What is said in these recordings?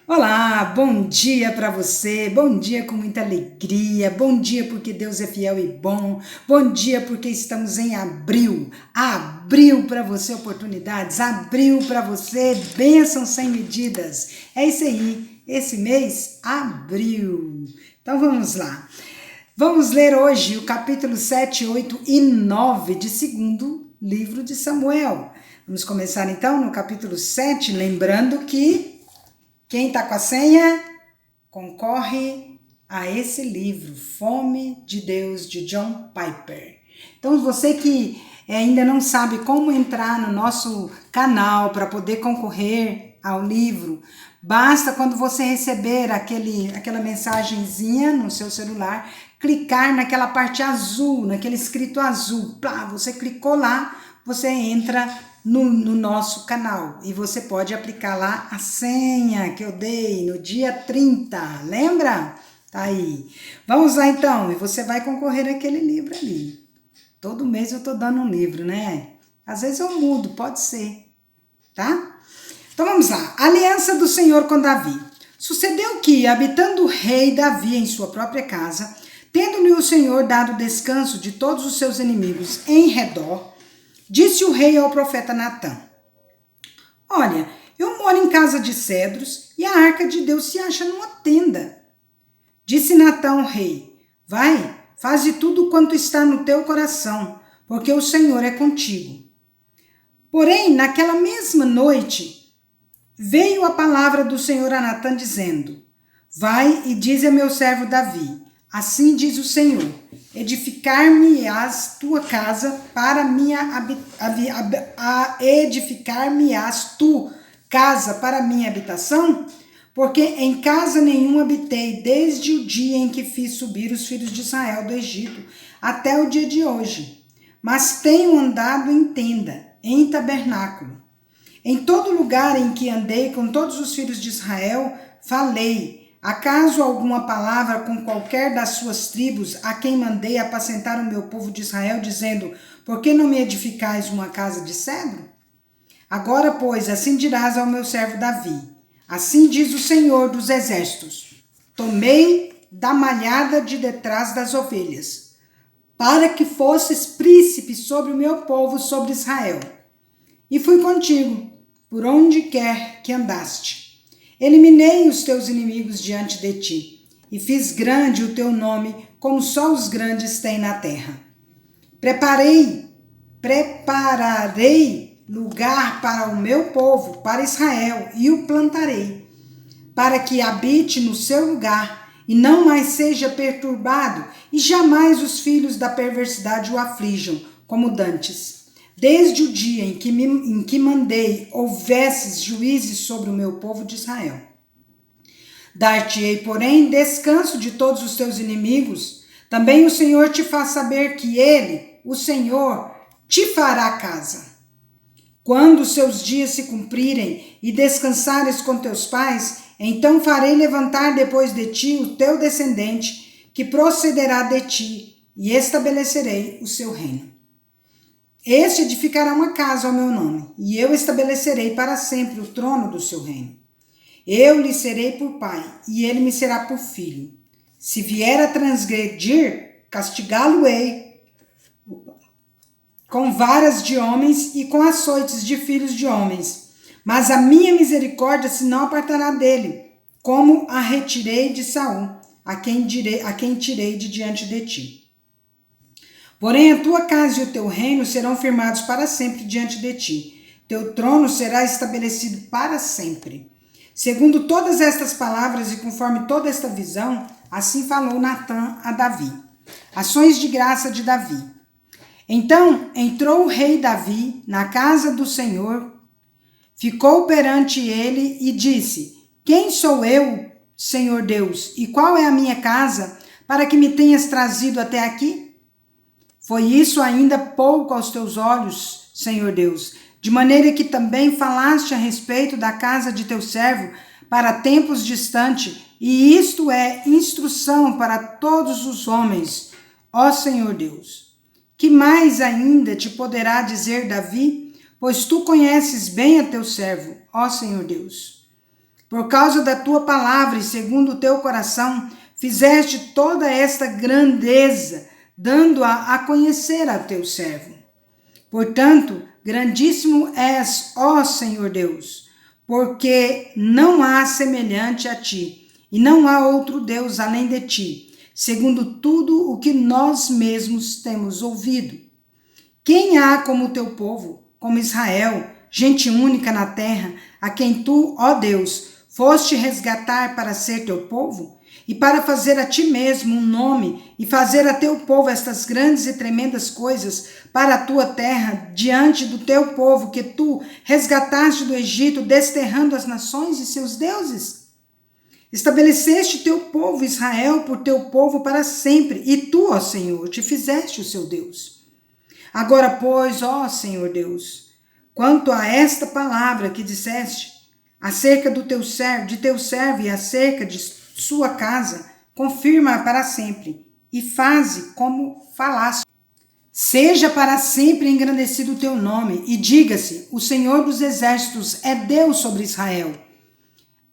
Olá, bom dia para você, bom dia com muita alegria, bom dia porque Deus é fiel e bom dia porque estamos em abril, abril para você oportunidades, abril para você bênçãos sem medidas, é isso aí, esse mês, abril. Então vamos lá, vamos ler hoje o capítulo 7, 8 e 9 de segundo livro de Samuel. Vamos começar então no capítulo 7, lembrando que quem está com a senha concorre a esse livro, Fome de Deus, de John Piper. Então, você que ainda não sabe como entrar no nosso canal para poder concorrer ao livro, basta quando você receber aquela mensagenzinha no seu celular, clicar naquela parte azul, naquele escrito azul. Plá, você clicou lá, você entra no nosso canal e você pode aplicar lá a senha que eu dei no dia 30, lembra? Tá aí. Vamos lá então, e você vai concorrer àquele livro ali. Todo mês eu tô dando um livro, né? Às vezes eu mudo, pode ser, tá? Então vamos lá. Aliança do Senhor com Davi. Sucedeu que, habitando o rei Davi em sua própria casa, tendo-lhe o Senhor dado descanso de todos os seus inimigos em redor, disse o rei ao profeta Natã: Olha, eu moro em casa de cedros e a arca de Deus se acha numa tenda. Disse Natã ao rei: Vai, faze tudo quanto está no teu coração, porque o Senhor é contigo. Porém, naquela mesma noite, veio a palavra do Senhor a Natã dizendo: Vai e diz a meu servo Davi: Assim diz o Senhor: edificar-me-ás tua casa para minha edificar-me-ás tu casa para minha habitação? Porque em casa nenhuma habitei desde o dia em que fiz subir os filhos de Israel do Egito até o dia de hoje. Mas tenho andado em tenda, em tabernáculo. Em todo lugar em que andei com todos os filhos de Israel, falei. Acaso alguma palavra com qualquer das suas tribos, a quem mandei apacentar o meu povo de Israel, dizendo: Por que não me edificais uma casa de cedro? Agora, pois, assim dirás ao meu servo Davi: Assim diz o Senhor dos exércitos: Tomei da malhada de detrás das ovelhas, para que fosses príncipe sobre o meu povo, sobre Israel. E fui contigo, por onde quer que andaste. Eliminei os teus inimigos diante de ti, e fiz grande o teu nome, como só os grandes têm na terra. Prepararei lugar para o meu povo, para Israel, e o plantarei, para que habite no seu lugar, e não mais seja perturbado, e jamais os filhos da perversidade o aflijam, como dantes. Desde o dia em que mandei houvesses juízes sobre o meu povo de Israel. Dar-te-ei, porém, descanso de todos os teus inimigos. Também o Senhor te faz saber que ele, o Senhor, te fará casa. Quando os seus dias se cumprirem e descansares com teus pais, então farei levantar depois de ti o teu descendente, que procederá de ti, e estabelecerei o seu reino. Este edificará uma casa ao meu nome, e eu estabelecerei para sempre o trono do seu reino. Eu lhe serei por pai, e ele me será por filho. Se vier a transgredir, castigá-lo-ei com varas de homens e com açoites de filhos de homens. Mas a minha misericórdia se não apartará dele, como a retirei de Saul, a quem tirei de diante de ti. Porém, a tua casa e o teu reino serão firmados para sempre diante de ti. Teu trono será estabelecido para sempre. Segundo todas estas palavras e conforme toda esta visão, assim falou Natã a Davi. Ações de graça de Davi. Então entrou o rei Davi na casa do Senhor, ficou perante ele e disse: Quem sou eu, Senhor Deus, e qual é a minha casa, para que me tenhas trazido até aqui? Foi isso ainda pouco aos teus olhos, Senhor Deus, de maneira que também falaste a respeito da casa de teu servo para tempos distantes, e isto é instrução para todos os homens, ó Senhor Deus. Que mais ainda te poderá dizer Davi? Pois tu conheces bem a teu servo, ó Senhor Deus. Por causa da tua palavra e segundo o teu coração, fizeste toda esta grandeza, dando-a a conhecer a teu servo. Portanto, grandíssimo és, ó Senhor Deus, porque não há semelhante a ti, e não há outro Deus além de ti, segundo tudo o que nós mesmos temos ouvido. Quem há como o teu povo, como Israel, gente única na terra, a quem tu, ó Deus, foste resgatar para ser teu povo? E para fazer a ti mesmo um nome, e fazer a teu povo estas grandes e tremendas coisas para a tua terra, diante do teu povo que tu resgataste do Egito, desterrando as nações e seus deuses? Estabeleceste teu povo Israel por teu povo para sempre, e tu, ó Senhor, te fizeste o seu Deus. Agora, pois, ó Senhor Deus, quanto a esta palavra que disseste, acerca do teu servo e acerca de sua casa, confirma-a para sempre, e faze como falaste. Seja para sempre engrandecido o teu nome, e diga-se, o Senhor dos exércitos é Deus sobre Israel.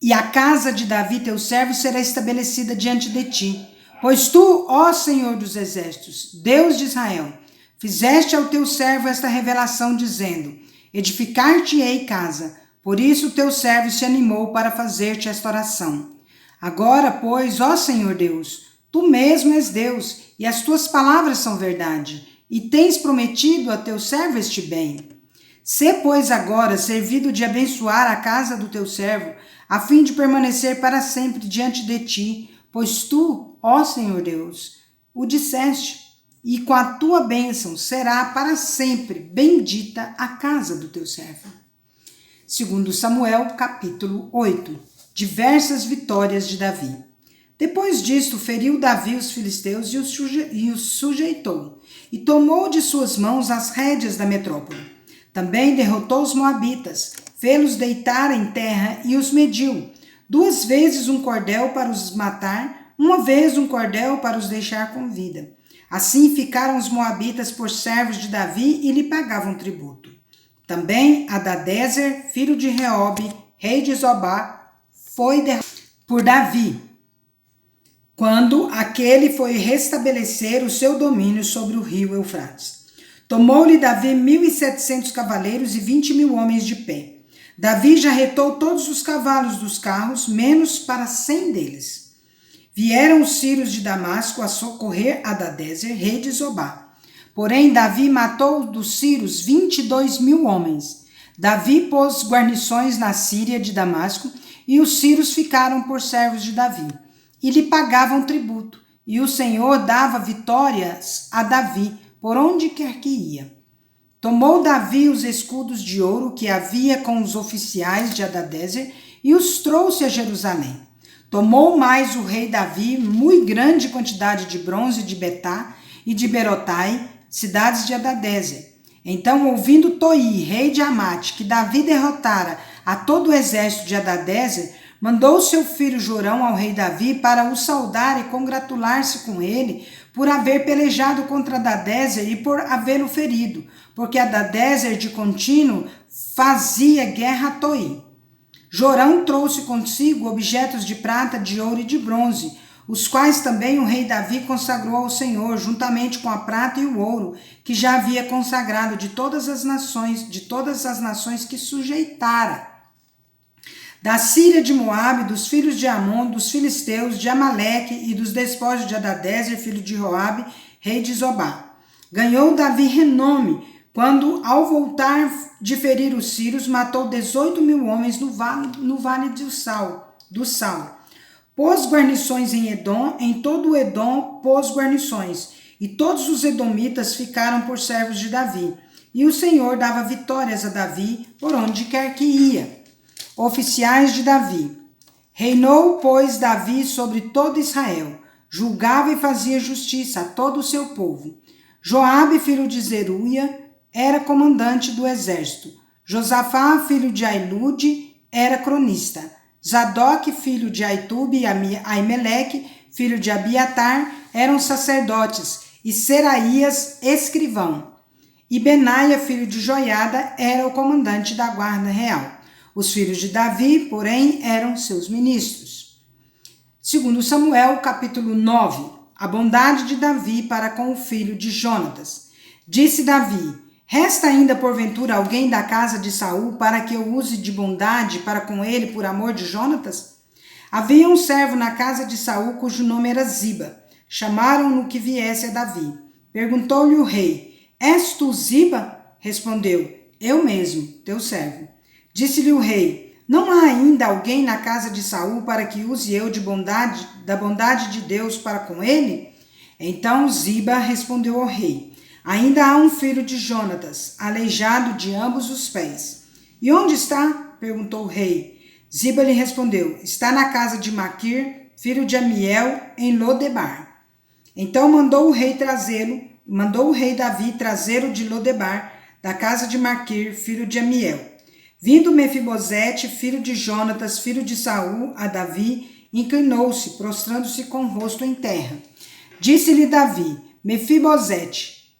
E a casa de Davi, teu servo, será estabelecida diante de ti. Pois tu, ó Senhor dos exércitos, Deus de Israel, fizeste ao teu servo esta revelação, dizendo, edificar-te-ei casa. Por isso o teu servo se animou para fazer-te esta oração. Agora, pois, ó Senhor Deus, tu mesmo és Deus, e as tuas palavras são verdade, e tens prometido a teu servo este bem. Sê, pois, agora servido de abençoar a casa do teu servo, a fim de permanecer para sempre diante de ti, pois tu, ó Senhor Deus, o disseste, e com a tua bênção será para sempre bendita a casa do teu servo. Segundo Samuel, capítulo 8. Diversas vitórias de Davi. Depois disto, feriu Davi os filisteus e os sujeitou, e tomou de suas mãos as rédeas da metrópole. Também derrotou os moabitas, fê-los deitar em terra e os mediu. 2 vezes um cordel para os matar, 1 vez um cordel para os deixar com vida. Assim ficaram os moabitas por servos de Davi e lhe pagavam tributo. Também Hadadezer, filho de Reobe, rei de Zobá, foi derrotado por Davi, quando aquele foi restabelecer o seu domínio sobre o rio Eufrates. Tomou-lhe Davi 1.700 cavaleiros e 20.000 homens de pé. Davi já retou todos os cavalos dos carros, menos para 100 deles. Vieram os sírios de Damasco a socorrer Hadadezer, rei de Zobá. Porém, Davi matou dos sírios 22.000 homens. Davi pôs guarnições na Síria de Damasco, e os sírios ficaram por servos de Davi, e lhe pagavam tributo, e o Senhor dava vitórias a Davi, por onde quer que ia. Tomou Davi os escudos de ouro que havia com os oficiais de Hadadezer, e os trouxe a Jerusalém. Tomou mais o rei Davi muito grande quantidade de bronze de Betá e de Berotai, cidades de Hadadezer. Então, ouvindo Toi, rei de Amate, que Davi derrotara a todo o exército de Hadadezer, mandou seu filho Jorão ao rei Davi para o saudar e congratular-se com ele por haver pelejado contra Hadadezer e por havê-lo ferido, porque Hadadezer de contínuo fazia guerra a Toi. Jorão trouxe consigo objetos de prata, de ouro e de bronze, os quais também o rei Davi consagrou ao Senhor, juntamente com a prata e o ouro, que já havia consagrado de todas as nações que sujeitara. Da Síria, de Moabe, dos filhos de Amon, dos filisteus, de Amaleque e dos despojos de Hadadezer, filho de Joabe, rei de Zobá. Ganhou Davi renome, quando, ao voltar de ferir os sírios, matou 18.000 homens no vale do Sal. Pôs guarnições em Edom, em todo o Edom pôs guarnições, e todos os edomitas ficaram por servos de Davi. E o Senhor dava vitórias a Davi por onde quer que ia. Oficiais de Davi. Reinou, pois, Davi sobre todo Israel, julgava e fazia justiça a todo o seu povo. Joabe, filho de Zeruia, era comandante do exército. Josafá, filho de Ailude, era cronista. Zadok, filho de Aitube, e Aimeleque, filho de Abiatar, eram sacerdotes, e Seraías, escrivão. E Benaia, filho de Joiada, era o comandante da guarda real. Os filhos de Davi, porém, eram seus ministros. Segundo Samuel, capítulo 9, a bondade de Davi para com o filho de Jonatas. Disse Davi: resta ainda porventura alguém da casa de Saul para que eu use de bondade para com ele por amor de Jonatas? Havia um servo na casa de Saul cujo nome era Ziba. Chamaram-no que viesse a Davi. Perguntou-lhe o rei: és tu Ziba? Respondeu: eu mesmo, teu servo. Disse-lhe o rei: não há ainda alguém na casa de Saul para que use eu da bondade de Deus para com ele? Então Ziba respondeu ao rei: ainda há um filho de Jonatas, aleijado de ambos os pés. E onde está? Perguntou o rei. Ziba lhe respondeu: está na casa de Maquir, filho de Amiel, em Lodebar. Então mandou o rei Davi trazê-lo de Lodebar, da casa de Maquir, filho de Amiel. Vindo Mefibosete, filho de Jonatas, filho de Saul, a Davi, inclinou-se, prostrando-se com o rosto em terra. Disse-lhe Davi: Mefibosete.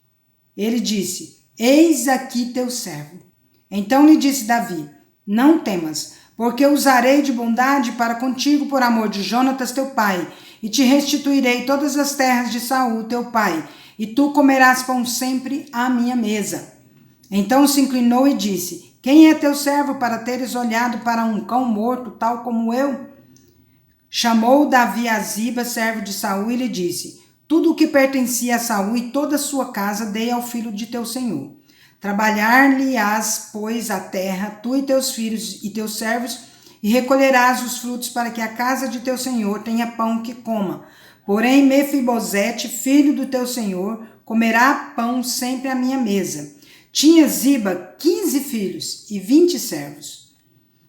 Ele disse: eis aqui teu servo. Então lhe disse Davi: não temas, porque usarei de bondade para contigo por amor de Jonatas teu pai, e te restituirei todas as terras de Saul teu pai, e tu comerás pão sempre à minha mesa. Então se inclinou e disse: quem é teu servo para teres olhado para um cão morto, tal como eu? Chamou Davi a Ziba, servo de Saul, e lhe disse: tudo o que pertencia a Saul e toda a sua casa dei ao filho de teu senhor. Trabalhar-lhe-ás, pois, a terra, tu e teus filhos e teus servos, e recolherás os frutos para que a casa de teu senhor tenha pão que coma. Porém, Mefibosete, filho do teu senhor, comerá pão sempre à minha mesa. Tinha Ziba 15 filhos e 20 servos.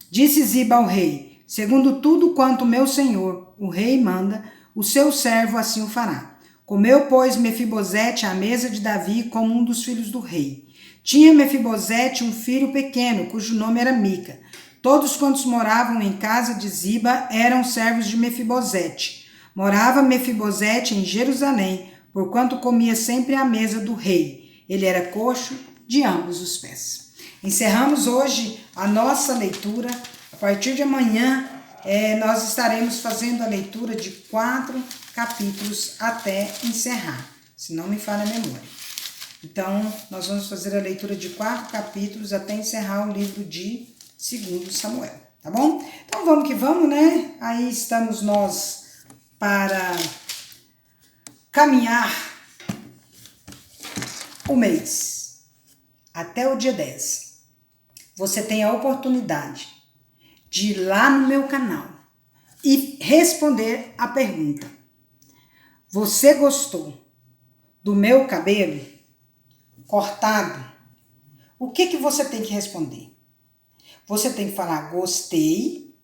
Disse Ziba ao rei: segundo tudo quanto meu senhor, o rei, manda, o seu servo assim o fará. Comeu, pois, Mefibosete à mesa de Davi como um dos filhos do rei. Tinha Mefibosete um filho pequeno, cujo nome era Mica. Todos quantos moravam em casa de Ziba eram servos de Mefibosete. Morava Mefibosete em Jerusalém, porquanto comia sempre à mesa do rei. Ele era coxo de ambos os pés. Encerramos hoje a nossa leitura. A partir de amanhã, nós estaremos fazendo a leitura de 4 capítulos até encerrar, se não me falha a memória. Então, nós vamos fazer a leitura de 4 capítulos até encerrar o livro de 2 Samuel, tá bom? Então, vamos que vamos, né? Aí estamos nós para caminhar o mês, até o dia 10. Você tem a oportunidade de ir lá no meu canal e responder a pergunta: você gostou do meu cabelo cortado? O que você tem que responder? Você tem que falar gostei,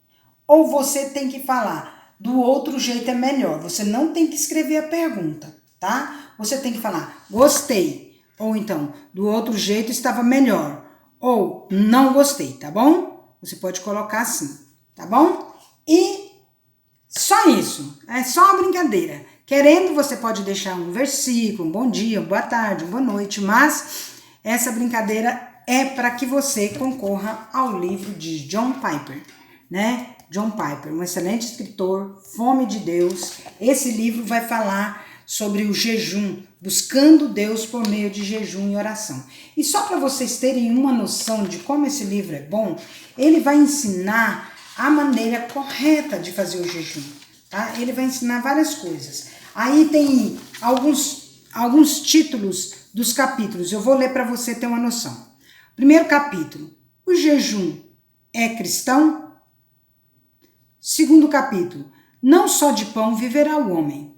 ou você tem que falar do outro jeito é melhor? Você não tem que escrever a pergunta, tá? Você tem que falar gostei, ou então do outro jeito estava melhor, ou não gostei, tá bom? Você pode colocar assim, tá bom? E só isso, é só uma brincadeira. Querendo, você pode deixar um versículo, um bom dia, uma boa tarde, uma boa noite, mas essa brincadeira é para que você concorra ao livro de John Piper, né? John Piper, um excelente escritor, Fome de Deus. Esse livro vai falar sobre o jejum, buscando Deus por meio de jejum e oração. E só para vocês terem uma noção de como esse livro é bom, ele vai ensinar a maneira correta de fazer o jejum, tá? Ele vai ensinar várias coisas. Aí tem alguns títulos dos capítulos. Eu vou ler para você ter uma noção. Primeiro capítulo: o jejum é cristão? Segundo capítulo: não só de pão viverá o homem.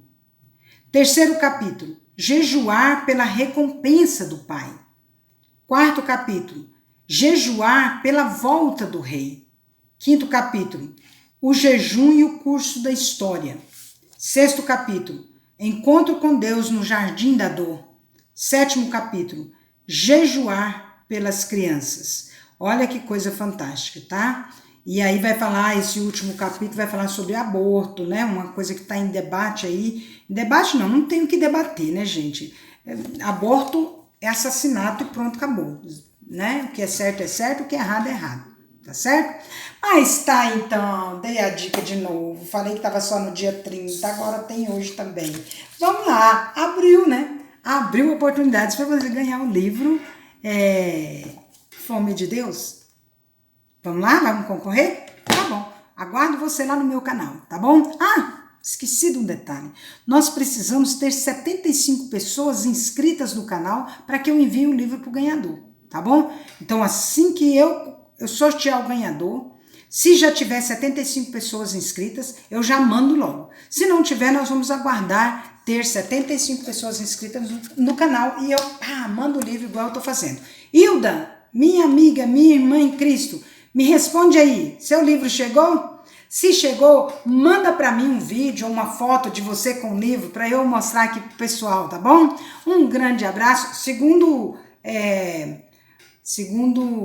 Terceiro capítulo: jejuar pela recompensa do Pai. Quarto capítulo: jejuar pela volta do rei. Quinto capítulo: o jejum e o curso da história. Sexto capítulo: encontro com Deus no jardim da dor. Sétimo capítulo: jejuar pelas crianças. Olha que coisa fantástica, tá? E aí vai falar, esse último capítulo vai falar sobre aborto, né? Uma coisa que está em debate aí. Debate não tem o que debater, né, gente? Aborto é assassinato e pronto, acabou, né? O que é certo, o que é errado, tá certo? Mas tá, então, dei a dica de novo, falei que tava só no dia 30, agora tem hoje também. Vamos lá, abriu, né? Abriu oportunidades para você ganhar o livro Fome de Deus. Vamos lá? Vamos concorrer? Tá bom. Aguardo você lá no meu canal, tá bom? Ah, esqueci de um detalhe. Nós precisamos ter 75 pessoas inscritas no canal para que eu envie o livro para o ganhador, tá bom? Então, assim que eu sortear o ganhador, se já tiver 75 pessoas inscritas, eu já mando logo. Se não tiver, nós vamos aguardar ter 75 pessoas inscritas no canal e eu mando o livro igual eu estou fazendo. Hilda, minha amiga, minha irmã em Cristo, me responde aí, seu livro chegou? Se chegou, manda para mim um vídeo ou uma foto de você com o livro para eu mostrar aqui pro pessoal, tá bom? Um grande abraço. Segundo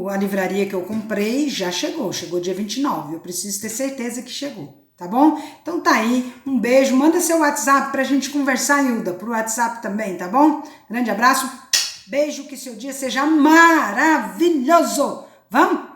a livraria que eu comprei, já chegou dia 29. Eu preciso ter certeza que chegou, tá bom? Então tá aí, um beijo, manda seu WhatsApp pra gente conversar, Hilda, pro WhatsApp também, tá bom? Grande abraço, beijo, que seu dia seja maravilhoso. Vamos?